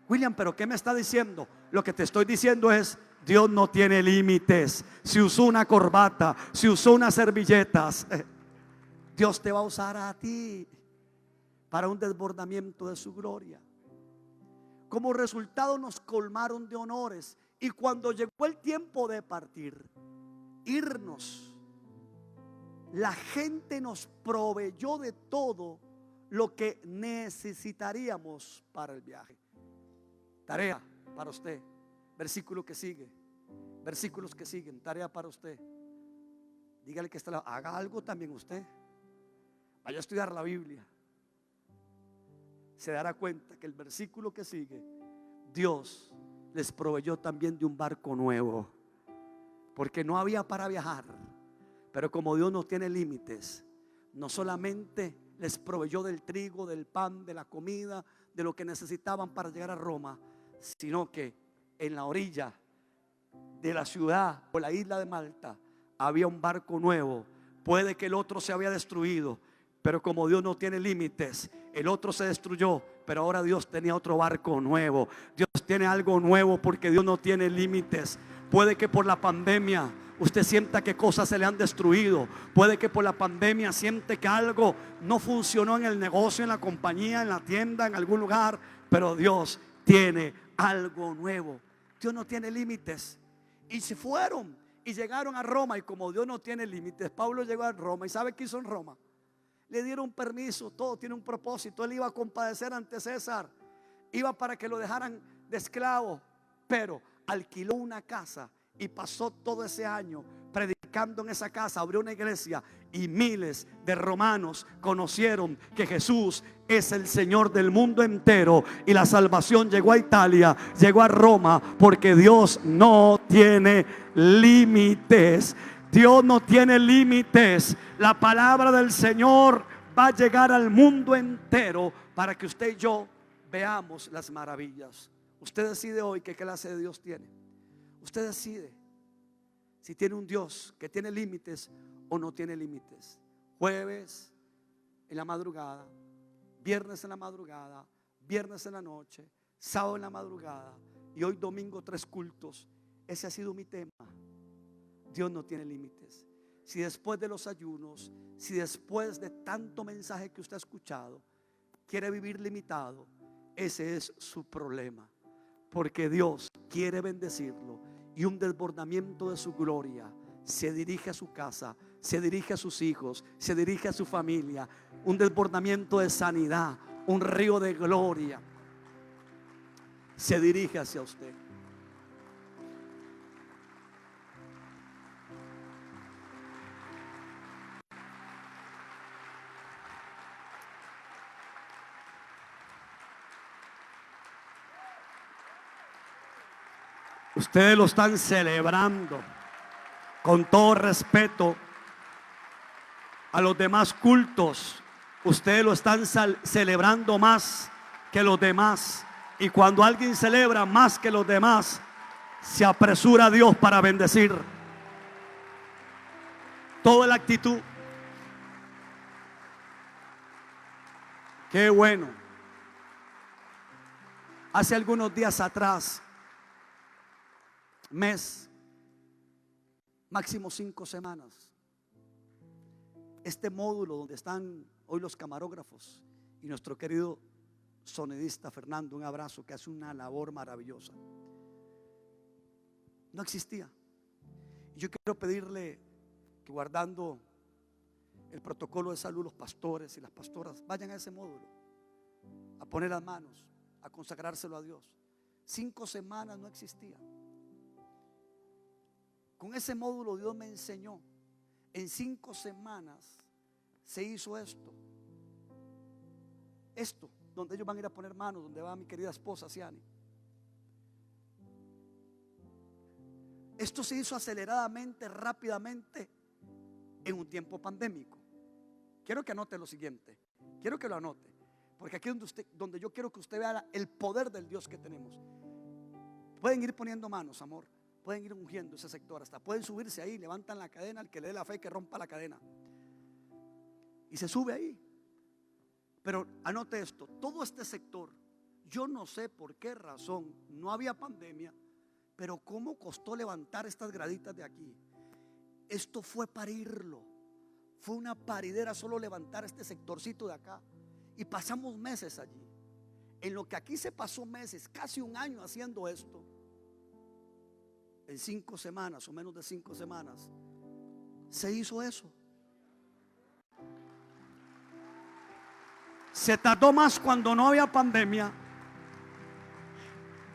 William, ¿pero qué me está diciendo? Lo que te estoy diciendo es: Dios no tiene límites. Si usó una corbata, si usó unas servilletas, Dios te va a usar a ti para un desbordamiento de su gloria. Como resultado nos colmaron de honores. Y cuando llegó el tiempo de partir, irnos, la gente nos proveyó de todo lo que necesitaríamos para el viaje. Tarea para usted. Versículo que sigue, versículos que siguen, tarea para usted. Dígale que está, haga algo también usted. Vaya a estudiar la Biblia. Se dará cuenta que el versículo que sigue, Dios les proveyó también de un barco nuevo, porque no había para viajar. Pero como Dios no tiene límites, no solamente les proveyó del trigo, del pan, de la comida, de lo que necesitaban para llegar a Roma, sino que en la orilla de la ciudad o la isla de Malta había un barco nuevo. Puede que el otro se había destruido, pero como Dios no tiene límites, el otro se destruyó, pero ahora Dios tenía otro barco nuevo. Dios tiene algo nuevo porque Dios no tiene límites. Puede que por la pandemia usted sienta que cosas se le han destruido. Puede que por la pandemia siente que algo no funcionó en el negocio, en la compañía, en la tienda, en algún lugar. Pero Dios tiene algo nuevo. Dios no tiene límites. Y se fueron y llegaron a Roma. Y como Dios no tiene límites, Pablo llegó a Roma. ¿Y sabe qué hizo en Roma? Le dieron permiso, todo tiene un propósito. Él iba a compadecer ante César. Iba para que lo dejaran de esclavo. Pero alquiló una casa y pasó todo ese año predicando en esa casa. Abrió una iglesia y miles de romanos conocieron que Jesús es el Señor del mundo entero. Y la salvación llegó a Italia, llegó a Roma, porque Dios no tiene límites. Dios no tiene límites. La palabra del Señor va a llegar al mundo entero para que usted y yo veamos las maravillas. Usted decide hoy qué clase de Dios tiene. Usted decide si tiene un Dios que tiene límites o no tiene límites. Jueves en la madrugada, viernes en la madrugada, viernes en la noche, sábado en la madrugada y hoy domingo 3 cultos. Ese ha sido mi tema. Dios no tiene límites. Si después de los ayunos, si después de tanto mensaje que usted ha escuchado, quiere vivir limitado, ese es su problema. Porque Dios quiere bendecirlo y un desbordamiento de su gloria se dirige a su casa, se dirige a sus hijos, se dirige a su familia. Un desbordamiento de sanidad, un río de gloria se dirige hacia usted. Ustedes lo están celebrando con todo respeto a los demás cultos. Ustedes lo están celebrando más que los demás. Y cuando alguien celebra más que los demás, se apresura a Dios para bendecir. Toda la actitud. Qué bueno. Hace algunos días atrás, mes, máximo 5 semanas, este módulo donde están hoy los camarógrafos y nuestro querido sonidista Fernando, un abrazo, que hace una labor maravillosa, no existía. Y yo quiero pedirle que, guardando el protocolo de salud, los pastores y las pastoras vayan a ese módulo a poner las manos, a consagrárselo a Dios. 5 semanas no existía. Con ese módulo Dios me enseñó. En 5 semanas se hizo esto, donde ellos van a ir a poner manos, donde va mi querida esposa Ciani. Esto se hizo aceleradamente, rápidamente, en un tiempo pandémico. Quiero que anote lo siguiente. Quiero que lo anote, porque aquí es donde yo quiero que usted vea el poder del Dios que tenemos. Pueden ir poniendo manos, amor. Pueden ir ungiendo ese sector, hasta pueden subirse ahí, levantan la cadena, el que le dé la fe que rompa la cadena y se sube ahí. Pero anote esto, todo este sector, yo no sé por qué razón, no había pandemia, pero cómo costó levantar estas graditas de aquí. Esto fue parirlo, fue una paridera solo levantar este sectorcito de acá, y pasamos meses allí. En lo que aquí se pasó meses, casi un año haciendo esto, en 5 semanas o menos de 5 semanas se hizo eso. Se tardó más cuando no había pandemia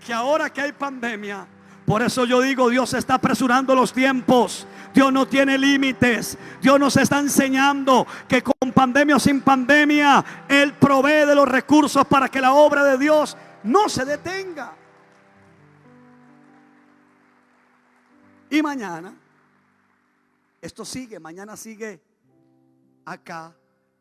que ahora que hay pandemia. Por eso yo digo, Dios está apresurando los tiempos. Dios no tiene límites. Dios nos está enseñando que con pandemia o sin pandemia Él provee de los recursos para que la obra de Dios no se detenga. Y mañana, esto sigue, mañana sigue acá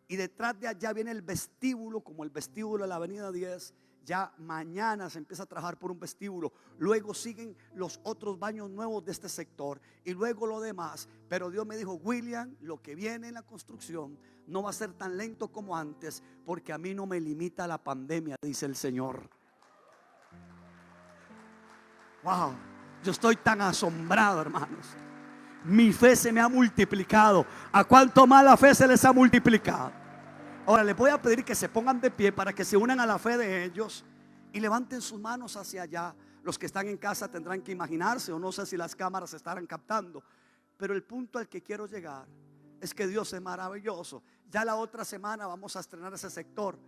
Y detrás de allá viene el vestíbulo, como el vestíbulo de la avenida 10. Ya mañana se empieza a trabajar por un vestíbulo. Luego siguen los otros baños nuevos de este sector. Y luego lo demás. Pero Dios me dijo: William, lo que viene en la construcción no va a ser tan lento como antes, porque a mí no me limita la pandemia, dice el Señor. Wow, yo estoy tan asombrado, hermanos. Mi fe se me ha multiplicado. ¿A cuánto más la fe se les ha multiplicado? Ahora les voy a pedir que se pongan de pie para que se unan a la fe de ellos y levanten sus manos hacia allá. Los que están en casa tendrán que imaginarse, o no sé si las cámaras estarán captando, pero el punto al que quiero llegar es que Dios es maravilloso. Ya la otra semana vamos a estrenar ese sector.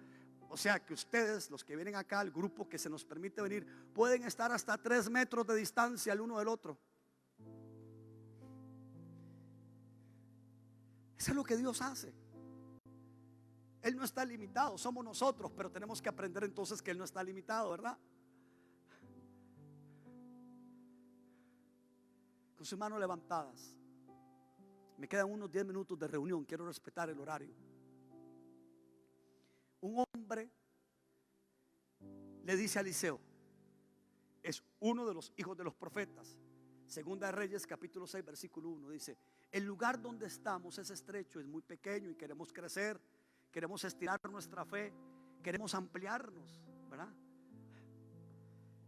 O sea que ustedes, los que vienen acá, el grupo que se nos permite venir, pueden estar hasta 3 metros de distancia el uno del otro. Eso es lo que Dios hace. Él no está limitado, somos nosotros, pero tenemos que aprender entonces que Él no está limitado, ¿verdad? Con sus manos levantadas. Me quedan unos 10 minutos de reunión, quiero respetar el horario. Un hombre le dice a Eliseo, es uno de los hijos de los profetas. Segunda de Reyes capítulo 6 versículo 1 dice: el lugar donde estamos es estrecho, es muy pequeño y queremos crecer, queremos estirar nuestra fe, queremos ampliarnos, ¿verdad?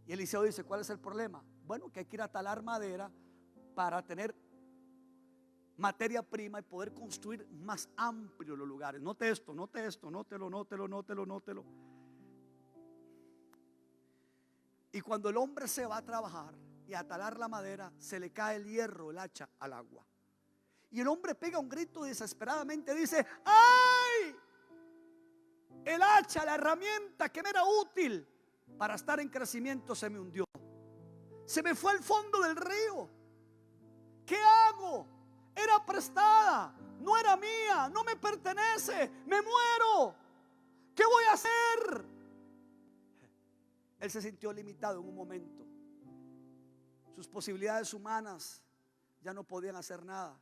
Y Eliseo dice: ¿cuál es el problema? Bueno, que hay que ir a talar madera para tener materia prima y poder construir más amplios los lugares. Note esto, nótelo. Y cuando el hombre se va a trabajar y a talar la madera, se le cae el hierro, el hacha, al agua. Y el hombre pega un grito desesperadamente, dice: ¡ay! El hacha, la herramienta que me era útil para estar en crecimiento, se me hundió. Se me fue al fondo del río. ¿Qué hago? Era prestada, no era mía, no me pertenece, me muero. ¿Qué voy a hacer? Él se sintió limitado en un momento. Sus posibilidades humanas ya no podían hacer nada.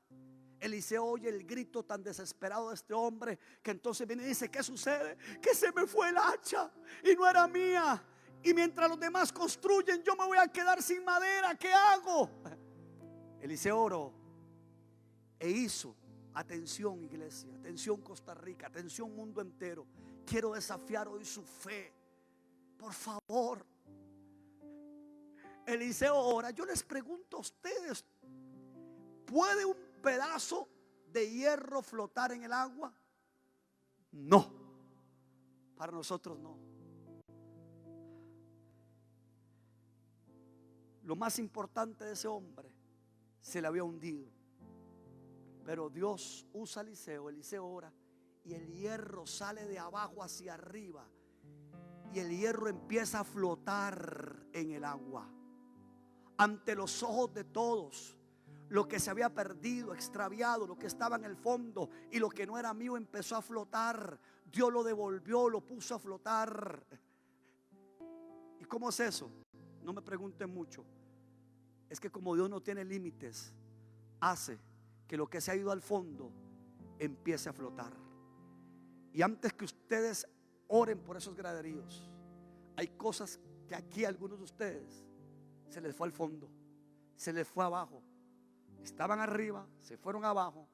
Eliseo oye el grito tan desesperado de este hombre, que entonces viene y dice: ¿qué sucede? Que se me fue el hacha y no era mía, y mientras los demás construyen, yo me voy a quedar sin madera. ¿Qué hago? Eliseo oró e hizo. Atención, iglesia, atención, Costa Rica, atención, mundo entero. Quiero desafiar hoy su fe, por favor. Eliseo ora. Yo les pregunto a ustedes: ¿puede un pedazo de hierro flotar en el agua? No, para nosotros no. Lo más importante de ese hombre se le había hundido, pero Dios usa a Eliseo. Eliseo ora y el hierro sale de abajo hacia arriba, y el hierro empieza a flotar en el agua. Ante los ojos de todos, lo que se había perdido, extraviado, lo que estaba en el fondo y lo que no era mío, empezó a flotar. Dios lo devolvió, lo puso a flotar. ¿Y cómo es eso? No me pregunten mucho. Es que como Dios no tiene límites, hace que lo que se ha ido al fondo empiece a flotar. Y antes que ustedes oren por esos graderíos, hay cosas que aquí algunos de ustedes se les fue al fondo, se les fue abajo. Estaban arriba, se fueron abajo.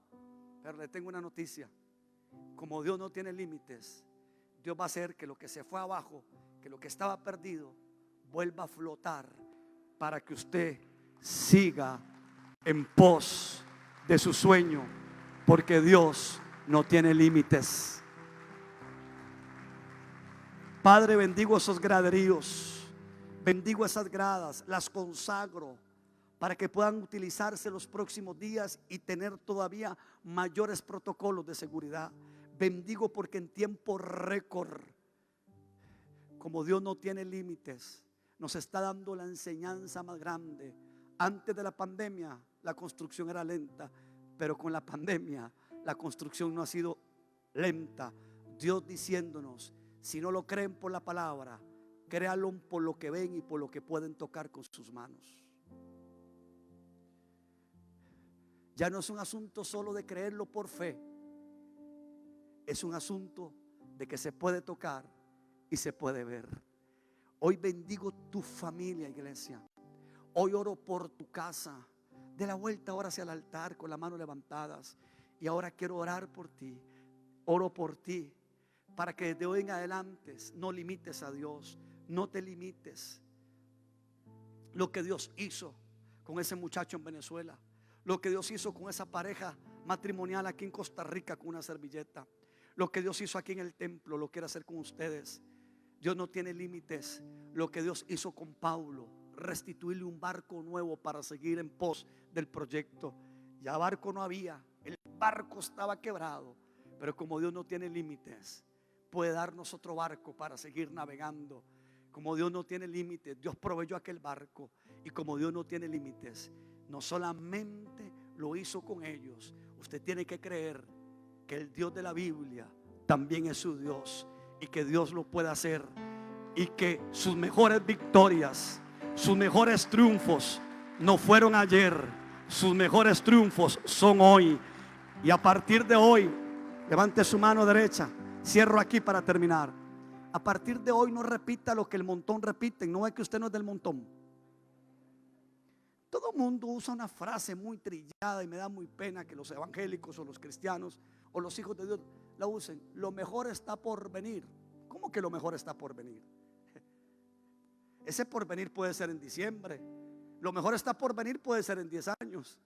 Pero le tengo una noticia: como Dios no tiene límites, Dios va a hacer que lo que se fue abajo, que lo que estaba perdido, vuelva a flotar, para que usted siga en pos de su sueño, porque Dios no tiene límites. Padre, bendigo esos graderíos, bendigo esas gradas, las consagro para que puedan utilizarse los próximos días y tener todavía mayores protocolos de seguridad. Bendigo porque en tiempo récord, como Dios no tiene límites, nos está dando la enseñanza más grande. Antes de la pandemia la construcción era lenta, pero con la pandemia la construcción no ha sido lenta. Dios diciéndonos: si no lo creen por la palabra, créanlo por lo que ven y por lo que pueden tocar con sus manos. Ya no es un asunto solo de creerlo por fe, es un asunto de que se puede tocar y se puede ver. Hoy bendigo tu familia, iglesia. Hoy oro por tu casa. De la vuelta ahora hacia el altar con las manos levantadas. Y ahora quiero orar por ti. Oro por ti para que desde hoy en adelante no limites a Dios. No te limites. Lo que Dios hizo con ese muchacho en Venezuela, lo que Dios hizo con esa pareja matrimonial aquí en Costa Rica con una servilleta, lo que Dios hizo aquí en el templo, lo quiere hacer con ustedes. Dios no tiene límites. Lo que Dios hizo con Pablo, restituirle un barco nuevo para seguir en pos del proyecto. Ya barco no había, el barco estaba quebrado, pero como Dios no tiene límites, puede darnos otro barco para seguir navegando. Como Dios no tiene límites, Dios proveyó aquel barco. Y como Dios no tiene límites, no solamente lo hizo con ellos. Usted tiene que creer que el Dios de la Biblia también es su Dios, y que Dios lo puede hacer, y que sus mejores victorias, sus mejores triunfos no fueron ayer, sus mejores triunfos son hoy. Y a partir de hoy, levante su mano derecha. Cierro aquí para terminar. A partir de hoy no repita lo que el montón repiten. No es que usted no es del montón. Todo el mundo usa una frase muy trillada y me da muy pena que los evangélicos o los cristianos o los hijos de Dios la usen. Lo mejor está por venir. ¿Cómo que lo mejor está por venir? Ese porvenir puede ser en diciembre. Lo mejor está por venir puede ser en 10 años.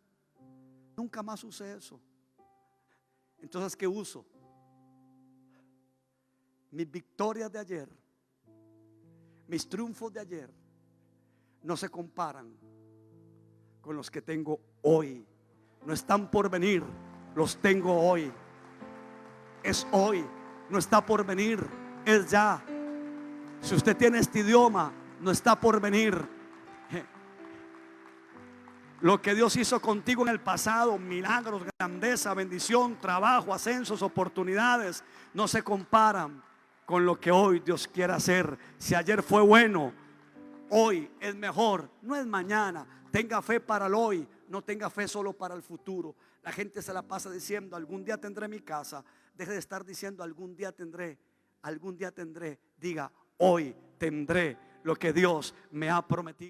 Nunca más use eso. Entonces, ¿qué uso? Mis victorias de ayer, mis triunfos de ayer no se comparan con los que tengo hoy. No están por venir, los tengo hoy. Es hoy, no está por venir, es ya. Si usted tiene este idioma, no está por venir. Lo que Dios hizo contigo en el pasado, milagros, grandeza, bendición, trabajo, ascensos, oportunidades, no se comparan con lo que hoy Dios quiere hacer. Si ayer fue bueno, hoy es mejor. No es mañana. Tenga fe para el hoy, no tenga fe solo para el futuro. La gente se la pasa diciendo: algún día tendré mi casa. Deje de estar diciendo: algún día tendré, algún día tendré. Diga: hoy tendré lo que Dios me ha prometido.